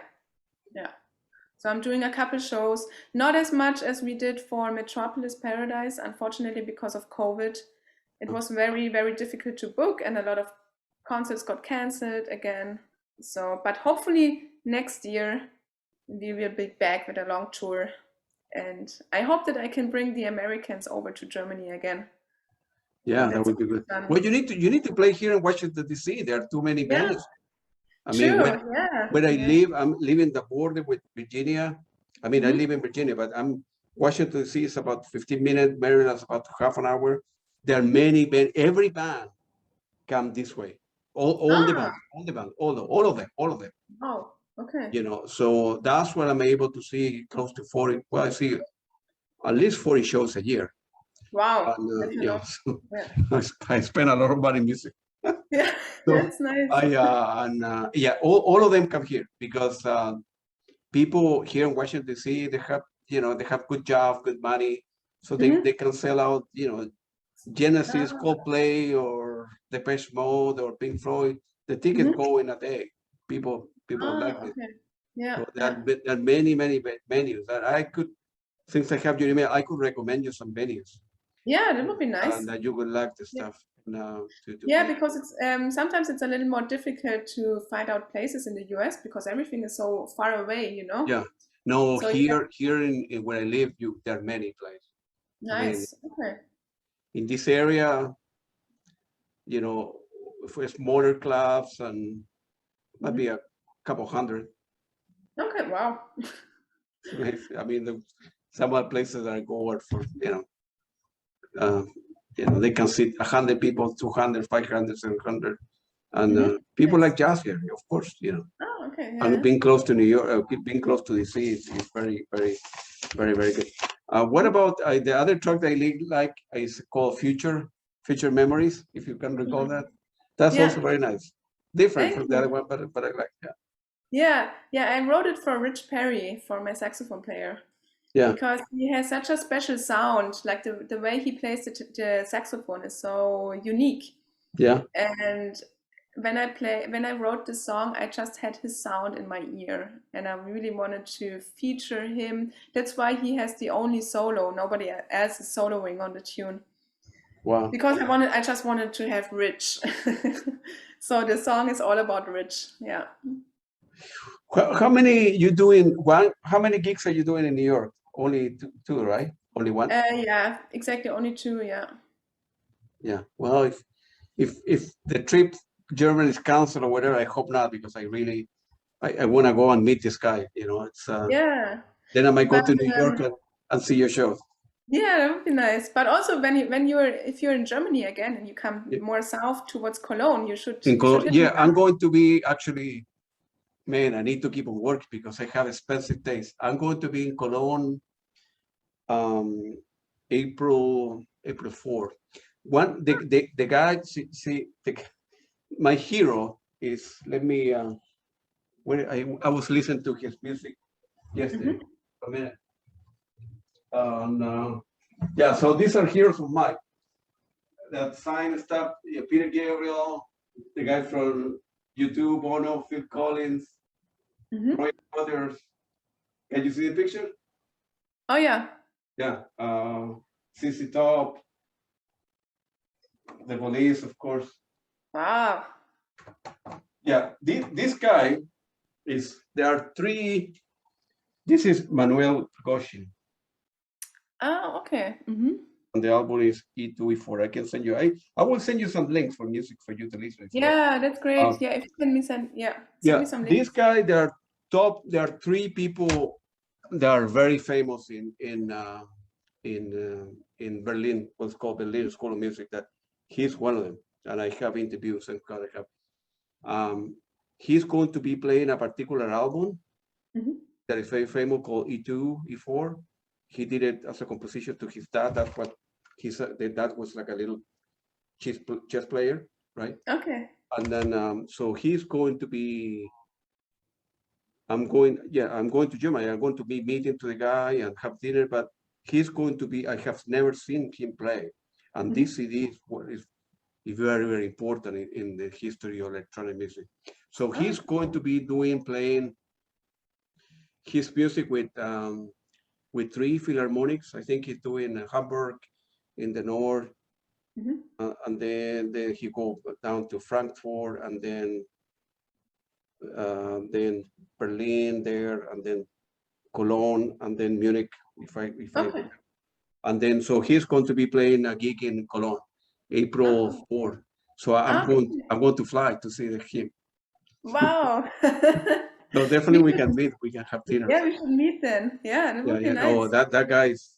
So I'm doing a couple shows, not as much as we did for Metropolis Paradise, unfortunately, because of COVID. It was very, very difficult to book, and a lot of concerts got canceled again. So, but hopefully next year we will be back with a long tour, and I hope that I can bring the Americans over to Germany again. Yeah, that would be good. Well, you need to play here in Washington D.C. There are too many venues. I mean, where I live, I'm living the border with Virginia. I mean, I live in Virginia, but Washington D.C. is about 15 minutes. Maryland's about half an hour. There are many bands. Every band come this way. All of them. Oh, okay. So that's what I'm able to see close to 40. Well, I see at least 40 shows a year. Wow. I spend a lot of money in music. Yeah, so that's nice. All of them come here because people here in Washington D.C. they have good job, good money, so they can sell out Genesis, Coldplay, or Depeche Mode, or Pink Floyd. The tickets go in a day. People like it. Okay. Yeah. So there are many venues that I could, since I have your email, I could recommend you some venues. Yeah, that would be nice. And that you would like the stuff. Because it's sometimes it's a little more difficult to find out places in the US because everything is so far away, Yeah. No, so here in where I live, there are many places. Nice. Okay. In this area, for smaller clubs and maybe a couple hundred. Okay. Wow. I mean, some other places that I go for, they can sit 100 people, 200, 500, 700, and people like jazz here, of course, Oh, okay. Yeah. And being close to New York, being close to DC is very, very, very, very good. What about the other track that I like is called Future Memories, if you can recall that. That's also very nice. Different from the other one, but I like that. Yeah, I wrote it for Rich Perry, for my saxophone player. Yeah. Because he has such a special sound, like the way he plays the saxophone is so unique. Yeah. And when I wrote this song, I just had his sound in my ear, and I really wanted to feature him. That's why he has the only solo. Nobody else is soloing on the tune. Wow. Because I just wanted to have Rich. So the song is all about Rich. Yeah. How many you doing? One? How many gigs are you doing in New York? Only two, right? Only one? Yeah, exactly. Only two. Yeah. Yeah. Well, if the trip Germany is canceled or whatever, I hope not, because I really I want to go and meet this guy. You know, it's Yeah. then I might go But to New York and see your show. yeah, that would be nice. But also when you're if you're in Germany again and you come Yeah. more south towards Cologne, In you should Cologne, hit me yeah, I'm up. going to be actually, man, I need to keep on working because I have expensive taste. I'm going to be in Cologne um, April 4th. One the guy see my hero is, let me when I was listening to his music yesterday. Hmm. A minute. Yeah, so these are heroes of mine. That sign stuff, yeah, Peter Gabriel, the guy from YouTube, Bono, Phil Collins, Hmm. Roy Brothers. Can you see the picture? Oh yeah. Yeah. CC Top, the Police, of course. Wow. Yeah, this guy is, there are three. This is Manuel Goshin, Oh, okay. Hmm. and the album is E2, E4. I can send you, I will send you some links for music for you to listen if you want. Yeah, that's great. Yeah, if you send Yeah, me some this links. guy, there are three people that are very famous in Berlin, what's called Berlin School of Music, that he's one of them. And I have interviews and kind of have. He's going to be playing a particular album Hmm. that is very famous called E2, E4. He did it as a composition to his dad. That's what the dad was like a little chess player, right? Okay. And then, so he's going to be, I'm going to Germany. I'm going to be meeting to the guy and have dinner, but he's going to be, I have never seen him play. And Hmm. this CD is very, very important in the history of electronic music. So Oh. he's going to be playing his music with three philharmonics. I think he's doing Hamburg in the north, Hmm. and then he go down to Frankfurt, and then Berlin there, and then Cologne, and then Munich. Okay. And then so he's going to be playing a gig in Cologne, April Oh. 4th. So Okay. I'm going to fly to see him. Wow. So definitely We we should, can meet. We can have dinner. yeah, we should meet then. Yeah, that Yeah, would be yeah. Oh, nice. that guy is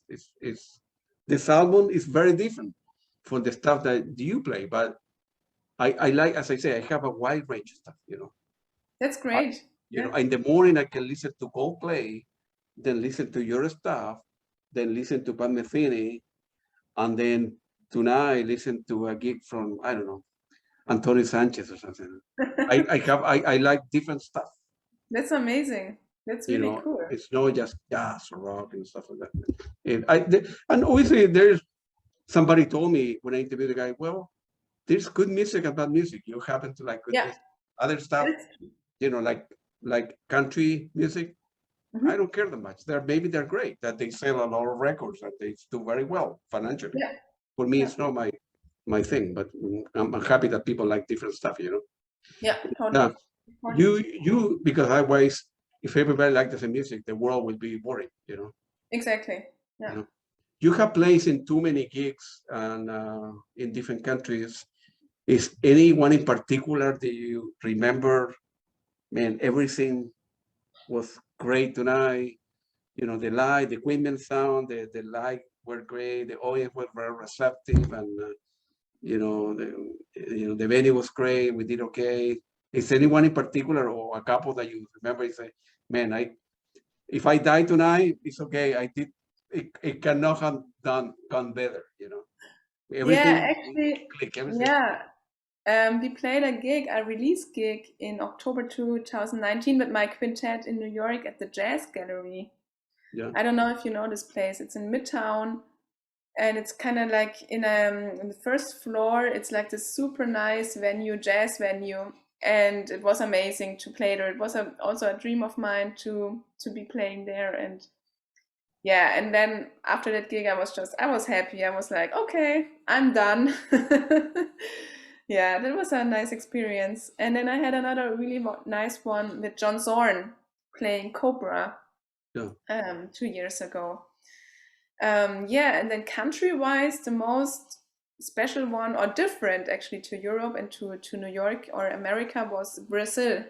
this album is very different from the stuff that you play. But I like, as I say, I have a wide range of stuff. That's I, great. Yeah. in the morning I can listen to Coldplay, then listen to your stuff, then listen to Pat Metheny, and then tonight listen to a gig from, I don't know, Antonio Sanchez or something. I like different stuff. That's amazing. That's really cool. It's not just jazz or rock and stuff like that. And obviously there's somebody told me when I interviewed the guy, well, there's good music and bad music. You happen to like good Yeah. music. Other stuff, That's, like country music, I mhm. don't care that much. Maybe they're great, that they sell a lot of records, that they do very well financially. Yeah. For me, Yeah. it's not my thing, but I'm happy that people like different stuff. Yeah. Yeah, Totally. Important. you because otherwise, if everybody liked the same music, the world would be boring. Exactly. You Yeah. know, you have played in too many gigs and in different countries. Is anyone in particular that you remember? Man, everything was great tonight. The light, the equipment sound, the light were great. The audience was very receptive, and the venue was great. We did okay. Is anyone in particular or a couple that you remember? You say, man, if I die tonight, it's okay. I did. It cannot have gone better. Yeah. Everything Actually, click. Everything. yeah. We played a release gig in October 2019 with my quintet in New York at the Jazz Gallery. Yeah. I don't know if you know this place. It's in Midtown, and it's kind of like in the first floor. It's like this super nice venue, jazz venue, and it was amazing to play there. It was also a dream of mine to be playing there, and yeah. And then after that gig, I was happy. I was like, okay, I'm done. Yeah, that was a nice experience. And then I had another really nice one with John Zorn. playing COBRA Yeah. 2 years ago. Yeah, and then country-wise, the most special one, or different actually to Europe and to New York or America, was Brazil.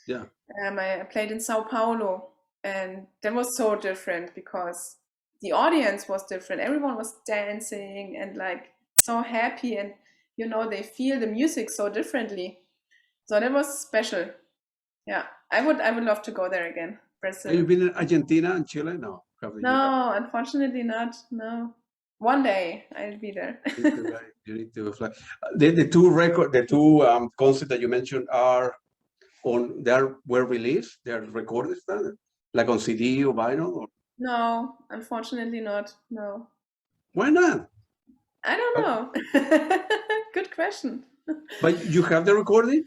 Yeah. I played in Sao Paulo, and that was so different because the audience was different. Everyone was dancing and like so happy, and you know, they feel the music so differently. So that was special. Yeah, I would love to go there again. Brazil. Have you been in Argentina and Chile? No. No, unfortunately not. No. One day I'll be there. You need to fly. The two concerts that you mentioned were released. They're recorded, like on CD or vinyl. Or? No, unfortunately not. No. Why not? I don't know. Good question. But you have the recording?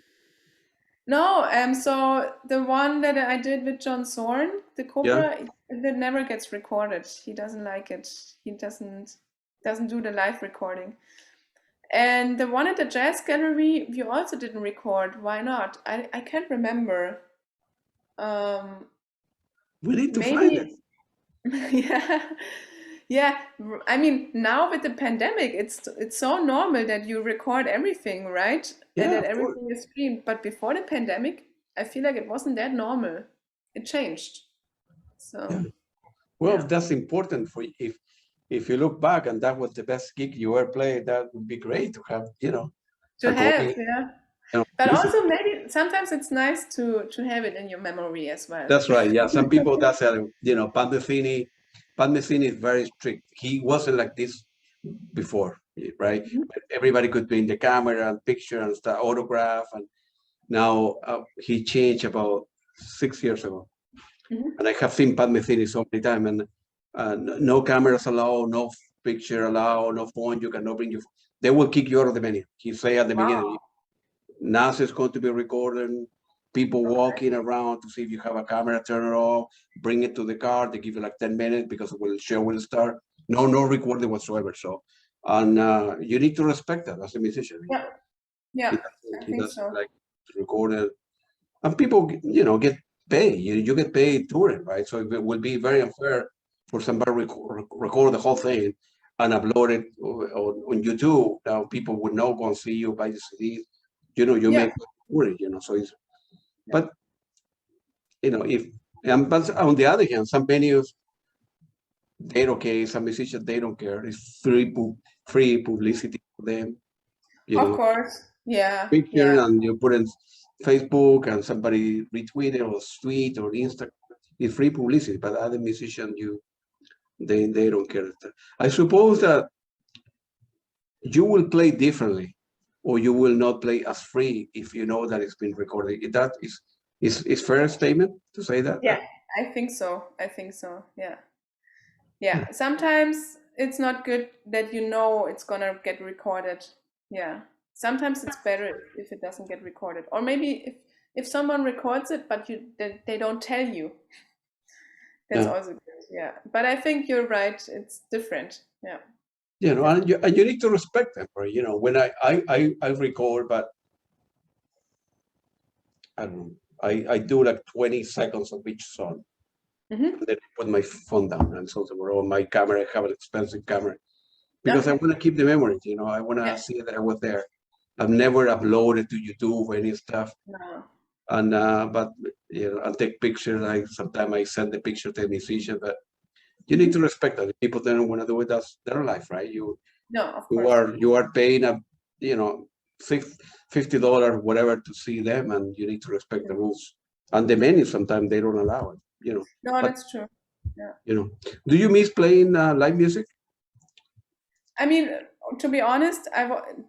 No, so the one that I did with John Zorn, the COBRA, that never gets recorded. He doesn't like it. He doesn't do the live recording. And the one at the Jazz Gallery, we also didn't record. Why not? I can't remember. We need to find it. Yeah. Yeah, I mean, now with the pandemic, it's so normal that you record everything, right? And that everything is streamed. But before the pandemic, I feel like it wasn't that normal. It changed. So, well, that's important for you. If you look back and that was the best gig you ever played, that would be great to have, to have, yeah. But also maybe sometimes it's nice to have it in your memory as well. That's right. Yeah, some people that's Pat Metheny is very strict. He wasn't like this before, right? Everybody could be in the camera and picture and stuff, autograph, and now he changed about 6 years ago. And I have seen Pat Metheny so many times, and no cameras allowed, no picture allowed, no phone. You cannot bring your phone. They will kick you out of the venue. He say at the beginning, NASA is going to be recording. People walking around to see if you have a camera, turn it off, bring it to the car. They give you like 10 minutes because the show will start. No recording whatsoever. So, and you need to respect that as a musician. Yeah. He doesn't like to record it. And people, get paid. You get paid touring, right? So it will be very unfair for somebody record the whole thing and upload it on YouTube. Now people would not go and see you buy the CDs. You make touring, so it's. But but on the other hand, some venues they don't care. Some musicians they don't care. It's free publicity for them. Of course, yeah. Picture and you put in Facebook and somebody retweet it or tweet or Instagram. It's free publicity. But other musicians, they don't care. I suppose that you will play differently, or you will not play as free if you know that it's been recorded. That is fair statement to say that? Yeah, I think so. Yeah. Sometimes it's not good that it's gonna get recorded. Yeah. Sometimes it's better if it doesn't get recorded, or maybe if someone records it but they don't tell you. That's also good. Yeah. But I think you're right. It's different. Yeah. And you need to respect them. Right? When I record, but I don't know. I do like 20 seconds of each song. And then I put my phone down and so on my camera. I have an expensive camera because I want to keep the memories. I want to see that I was there. I've never uploaded to YouTube or any stuff. No. And but I'll take pictures. Sometimes I send the picture to the musician, but you need to respect that. If people don't want to do it, that's their life, right? Of course. You are paying $50, whatever, to see them, and you need to respect the rules. And the venue sometimes they don't allow it. No, that's true. Yeah. Do you miss playing live music? I mean, to be honest,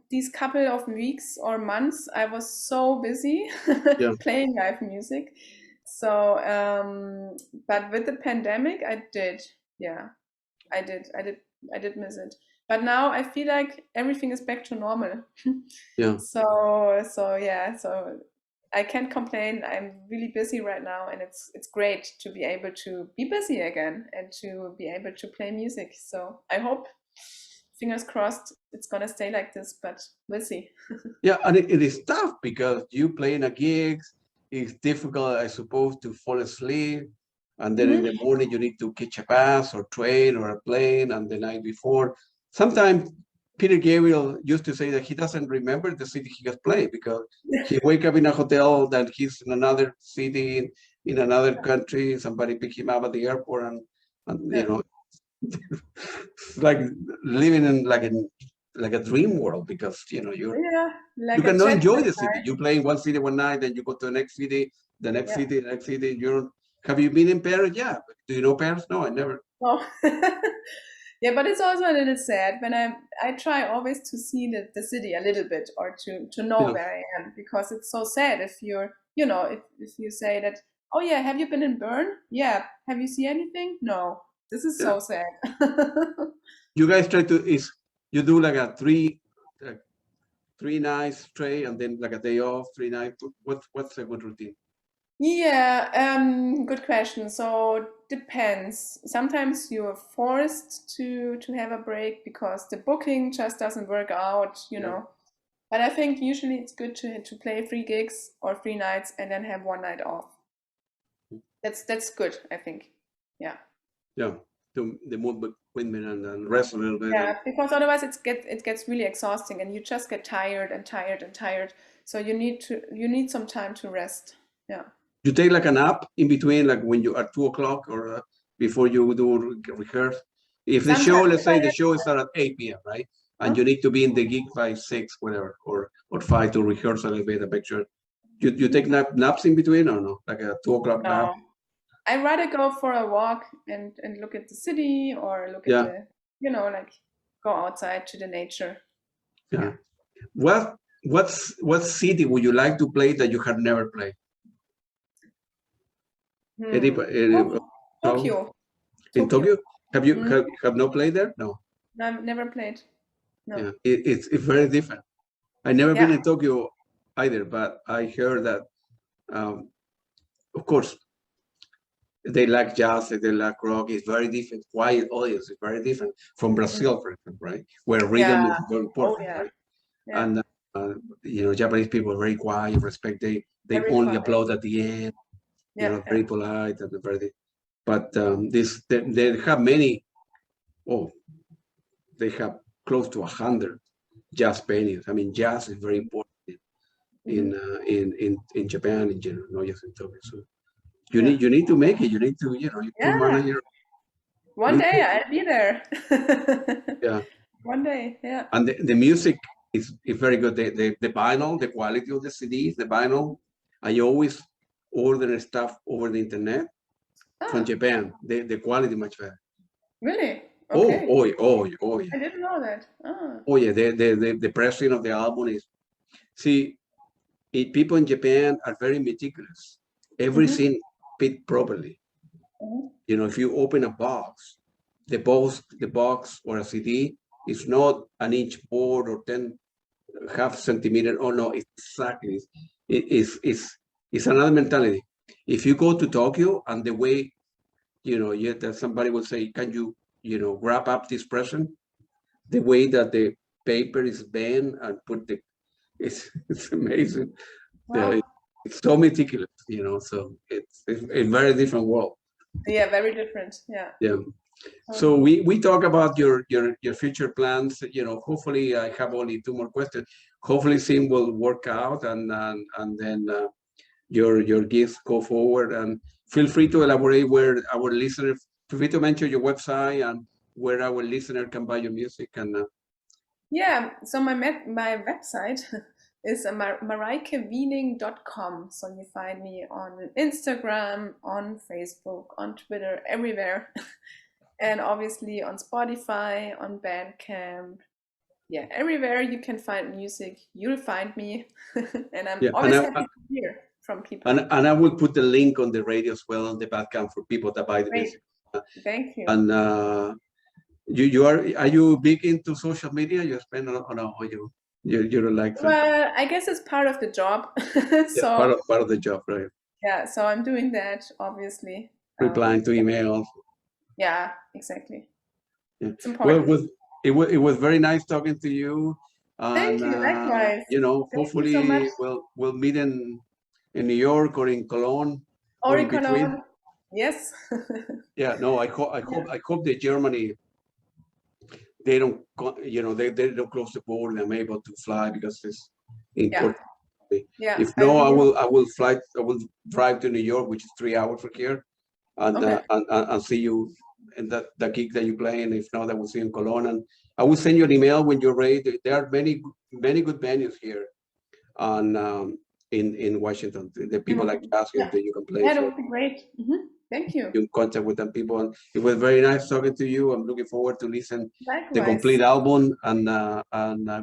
these couple of weeks or months, I was so busy playing live music. So, but with the pandemic, I did. Yeah, I did miss it. But now I feel like everything is back to normal. So I can't complain. I'm really busy right now, and it's great to be able to be busy again and to be able to play music. So I hope, fingers crossed, it's gonna stay like this, but we'll see. Yeah, and it is tough because you play in a gigs, it's difficult, I suppose, to fall asleep. And then in the morning, you need to catch a bus or train or a plane. And the night before, sometimes Peter Gabriel used to say that he doesn't remember the city he has played because he wake up in a hotel, then he's in another city, in another country. Somebody pick him up at the airport, and you know, it's like living in like a dream world because you know you cannot enjoy the city. You play in one city one night, then you go to the next city, the next city, the next city. Have you been in Paris? Yeah. Do you know Paris? No, I never. Oh. Yeah, but it's also a little sad when I try always to see the city a little bit or to know where I am, because it's so sad if you're, you know, if you say that, oh yeah, have you been in Bern? Yeah. Have you seen anything? No. This is so sad. You guys try to you do like a three nights straight and then like a day off, 3 nights. What's a good routine? Yeah, good question. So depends. Sometimes you're forced to have a break because the booking just doesn't work out, you know. But I think usually it's good to play 3 gigs or 3 nights and then have 1 night off. That's good, I think. Yeah. Yeah, the mood between and rest a little bit. Yeah, because otherwise it gets really exhausting and you just get tired and tired and tired. So you need some time to rest. Yeah. You take like a nap in between, like when you are 2 o'clock or before you do rehearse. If the show, let's say the show is at 8 p.m., right? And you need to be in the gig by 6, whatever, or 5 to rehearse a little bit, a picture. You take naps in between or no? Like a 2 o'clock nap? I'd rather go for a walk and look at the city or look at the, you know, like go outside to the nature. Yeah. What city would you like to play that you have never played? Tokyo. In Tokyo? Have you have no played there? No. I've never played. No. Yeah, it's very different. I never been in Tokyo either, but I heard that, of course, they like jazz, they like rock. It's very different. Quiet audience is very different from Brazil, for example, right? Where rhythm is very important, right? Yeah. And you know, Japanese people are very quiet, respect. They only applaud at the end. You know, very polite and very. But they have many. Oh, they have close to 100 jazz paintings. I mean, jazz is very important in Japan in general, not just in Tokyo. So you need to make it. You need to, you know, you put money here. One day I'll be there. Yeah. One day, yeah. And the music is very good. The vinyl, the quality of the CDs, the vinyl. I always order stuff over the internet from Japan. The quality much better. Really? Okay. Oh yeah. I didn't know that. Oh yeah, the pressing of the album is. See, people in Japan are very meticulous. Everything fit properly. You know, if you open a box, the box or a CD is not an inch board or 1/2 centimeter. Oh no, exactly. It's another mentality. If you go to Tokyo and the way, you know, that somebody will say, can you, you know, wrap up this present? The way that the paper is bent and put it's amazing. Wow. It's so meticulous, you know, so it's a very different world. Yeah, very different. Yeah. Yeah. So we talk about your future plans. You know, hopefully I have only 2 more questions. Hopefully things will work out and then your gifts go forward, and feel free to elaborate where our listeners, feel free to mention your website and where our listener can buy your music. And yeah, so my website is mareikewiening.com. So you find me on Instagram, on Facebook, on Twitter, everywhere. And obviously on Spotify, on Bandcamp. Yeah, everywhere you can find music, you'll find me. And I'm always happy to hear from people. And I will put the link on the radio as well on the Bandcamp for people that buy the music. Thank you. And are you big into social media? You spend on you don't like that? Well, I guess it's part of the job. So part of the job, right? Yeah, so I'm doing that, obviously. Replying to emails. Yeah, exactly. Yeah. It's important. Well, it was very nice talking to you. Thank you, likewise. You know, hopefully we'll meet in in New York or in Cologne Or in in between. Cologne. Yes. Yeah, no, I hope that Germany, they don't, they don't close the border and I'm able to fly because it's important. Yeah, If I no, really- I will drive to New York, which is 3 hours from here, and Okay. and see you in that gig that you play. And if not, I will see you in Cologne. And I will send you an email when you're ready. There are many good venues here in Washington. The people like Jazz Youth that you can play. Yeah, that So would be great. Thank you. you in contact with them people. And it was very nice talking to you. I'm looking forward to listen Likewise. the complete album. And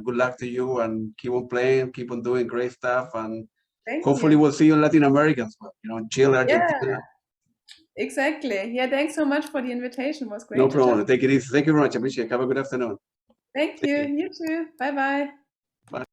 good luck to you. And keep on playing, keep on doing great stuff. And Thank hopefully you. we'll see you in Latin America as well. Chile, Argentina. Yeah, exactly. Yeah, thanks so much for the invitation. It was great. No to problem. talk. Take it easy. Thank you very much. I appreciate it. Have a good afternoon. Thank you. You too. Bye-bye. Bye.